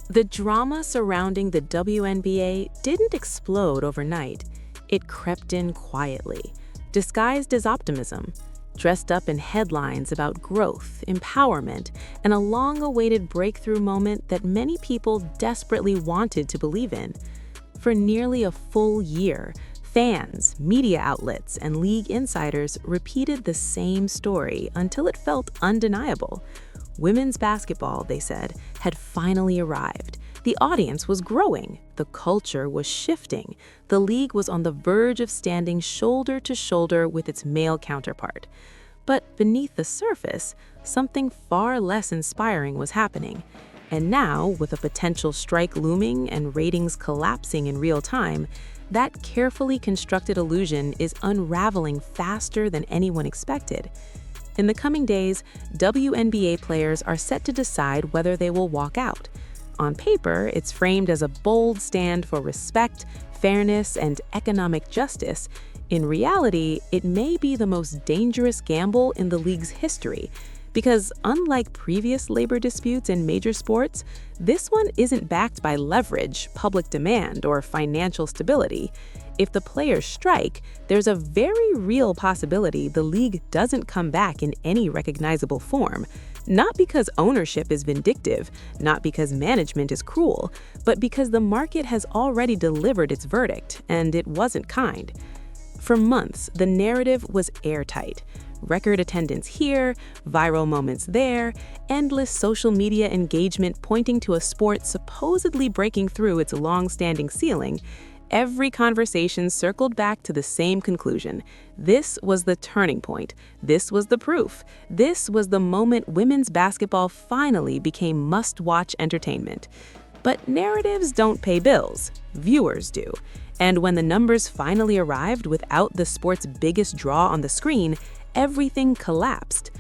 The drama surrounding the WNBA didn't explode overnight. It crept in quietly, disguised as optimism, dressed up in headlines about growth, empowerment, and a long-awaited breakthrough moment that many people desperately wanted to believe in. For nearly a full year, fans, media outlets, and league insiders repeated the same story until it felt undeniable. Women's basketball, they said, had finally arrived. The audience was growing. The culture was shifting. The league was on the verge of standing shoulder to shoulder with its male counterpart. But beneath the surface, something far less inspiring was happening. And now, with a potential strike looming and ratings collapsing in real time, that carefully constructed illusion is unraveling faster than anyone expected. In the coming days, WNBA players are set to decide whether they will walk out. On paper, it's framed as a bold stand for respect, fairness, and economic justice. In reality, it may be the most dangerous gamble in the league's history, because unlike previous labor disputes in major sports, this one isn't backed by leverage, public demand, or financial stability. If the players strike, there's a very real possibility the league doesn't come back in any recognizable form. Not because ownership is vindictive, not because management is cruel, but because the market has already delivered its verdict, and it wasn't kind. For months, the narrative was airtight. Record attendance here, viral moments there, endless social media engagement pointing to a sport supposedly breaking through its long-standing ceiling. Every conversation circled back to the same conclusion. This was the turning point. This was the proof. This was the moment women's basketball finally became must-watch entertainment. But narratives don't pay bills. Viewers do. And when the numbers finally arrived without the sport's biggest draw on the screen, everything collapsed.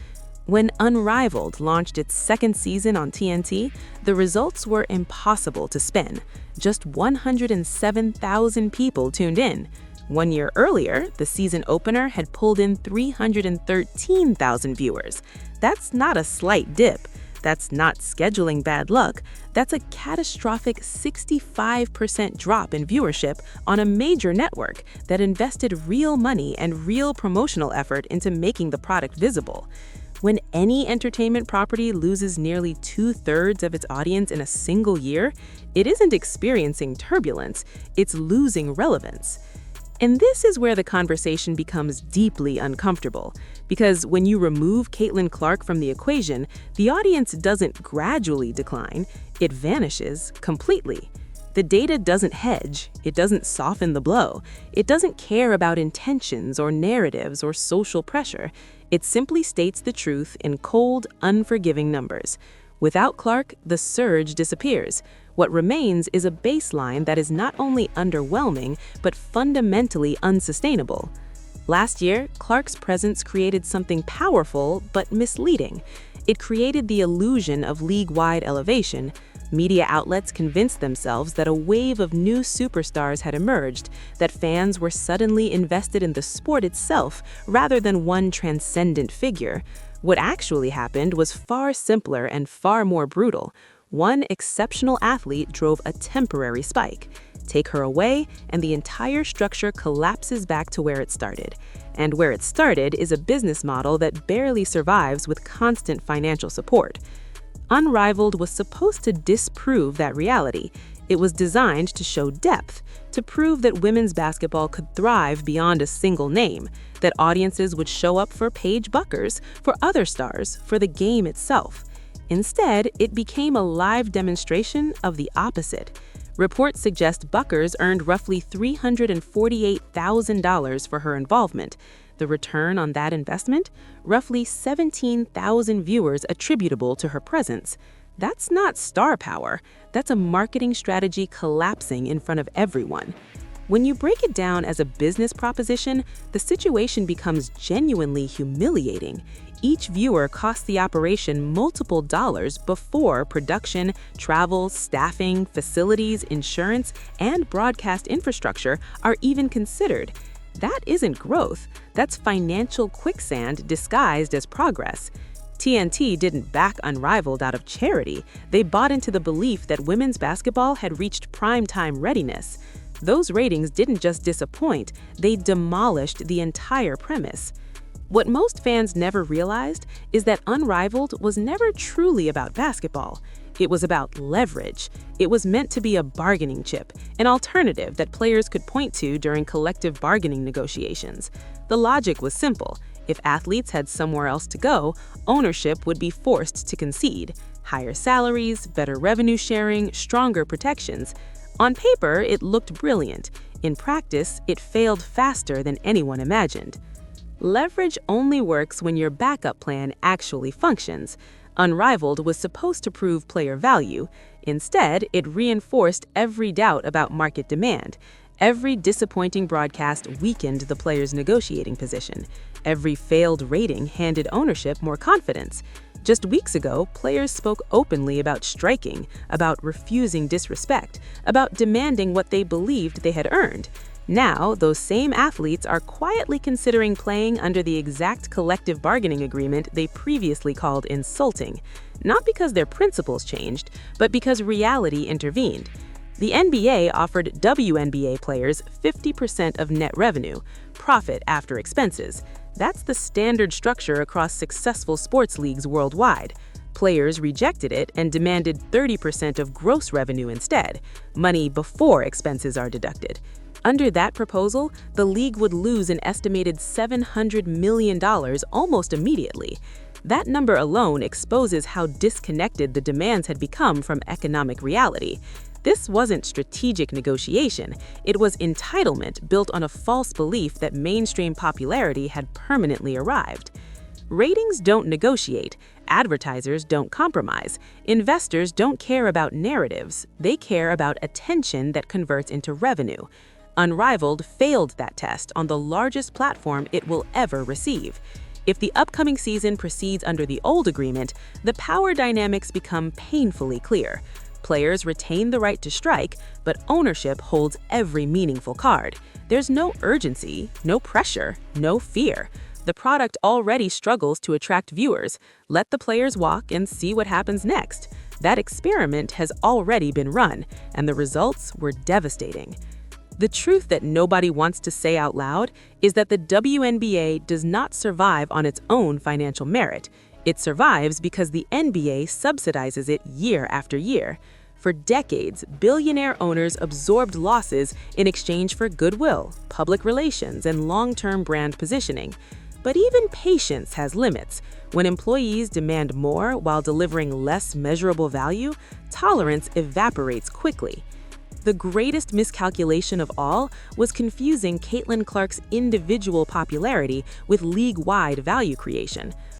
When Unrivaled launched its second season on TNT, the results were impossible to spin. Just 107,000 people tuned in. 1 year earlier, the season opener had pulled in 313,000 viewers. That's not a slight dip. That's not scheduling bad luck. That's a catastrophic 65% drop in viewership on a major network that invested real money and real promotional effort into making the product visible. When any entertainment property loses nearly 2/3 of its audience in a single year, it isn't experiencing turbulence, it's losing relevance. And this is where the conversation becomes deeply uncomfortable, because when you remove Caitlin Clark from the equation, the audience doesn't gradually decline, it vanishes completely. The data doesn't hedge, it doesn't soften the blow, it doesn't care about intentions or narratives or social pressure. It simply states the truth in cold, unforgiving numbers. Without Clark, the surge disappears. What remains is a baseline that is not only underwhelming, but fundamentally unsustainable. Last year, Clark's presence created something powerful but misleading. It created the illusion of league-wide elevation. Media outlets convinced themselves that a wave of new superstars had emerged, that fans were suddenly invested in the sport itself rather than one transcendent figure. What actually happened was far simpler and far more brutal. One exceptional athlete drove a temporary spike. Take her away, and the entire structure collapses back to where it started. And where it started is a business model that barely survives with constant financial support. Unrivaled was supposed to disprove that reality. It was designed to show depth, to prove that women's basketball could thrive beyond a single name, that audiences would show up for Paige Buckers, for other stars, for the game itself. Instead, it became a live demonstration of the opposite. Reports suggest Buckers earned roughly $348,000 for her involvement. The return on that investment? Roughly 17,000 viewers attributable to her presence. That's not star power. That's a marketing strategy collapsing in front of everyone. When you break it down as a business proposition, the situation becomes genuinely humiliating. Each viewer costs the operation multiple dollars before production, travel, staffing, facilities, insurance, and broadcast infrastructure are even considered. That isn't growth. That's financial quicksand disguised as progress. TNT didn't back Unrivaled out of charity. They bought into the belief that women's basketball had reached prime-time readiness. Those ratings didn't just disappoint, they demolished the entire premise. What most fans never realized is that Unrivaled was never truly about basketball. It was about leverage. It was meant to be a bargaining chip, an alternative that players could point to during collective bargaining negotiations. The logic was simple. If athletes had somewhere else to go, ownership would be forced to concede. Higher salaries, better revenue sharing, stronger protections. On paper, it looked brilliant. In practice, it failed faster than anyone imagined. Leverage only works when your backup plan actually functions. Unrivaled was supposed to prove player value. Instead, it reinforced every doubt about market demand. Every disappointing broadcast weakened the player's negotiating position. Every failed rating handed ownership more confidence. Just weeks ago, players spoke openly about striking, about refusing disrespect, about demanding what they believed they had earned. Now, those same athletes are quietly considering playing under the exact collective bargaining agreement they previously called insulting, not because their principles changed, but because reality intervened. The NBA offered WNBA players 50% of net revenue, profit after expenses. That's the standard structure across successful sports leagues worldwide. Players rejected it and demanded 30% of gross revenue instead, money before expenses are deducted. Under that proposal, the league would lose an estimated $700 million almost immediately. That number alone exposes how disconnected the demands had become from economic reality. This wasn't strategic negotiation, it was entitlement built on a false belief that mainstream popularity had permanently arrived. Ratings don't negotiate, advertisers don't compromise, investors don't care about narratives, they care about attention that converts into revenue. Unrivaled failed that test on the largest platform it will ever receive. If the upcoming season proceeds under the old agreement, the power dynamics become painfully clear. Players retain the right to strike, but ownership holds every meaningful card. There's no urgency, no pressure, no fear. The product already struggles to attract viewers. Let the players walk and see what happens next. That experiment has already been run, and the results were devastating. The truth that nobody wants to say out loud is that the WNBA does not survive on its own financial merit. It survives because the NBA subsidizes it year after year. For decades, billionaire owners absorbed losses in exchange for goodwill, public relations, and long-term brand positioning. But even patience has limits. When employees demand more while delivering less measurable value, tolerance evaporates quickly. The greatest miscalculation of all was confusing Caitlin Clark's individual popularity with league-wide value creation.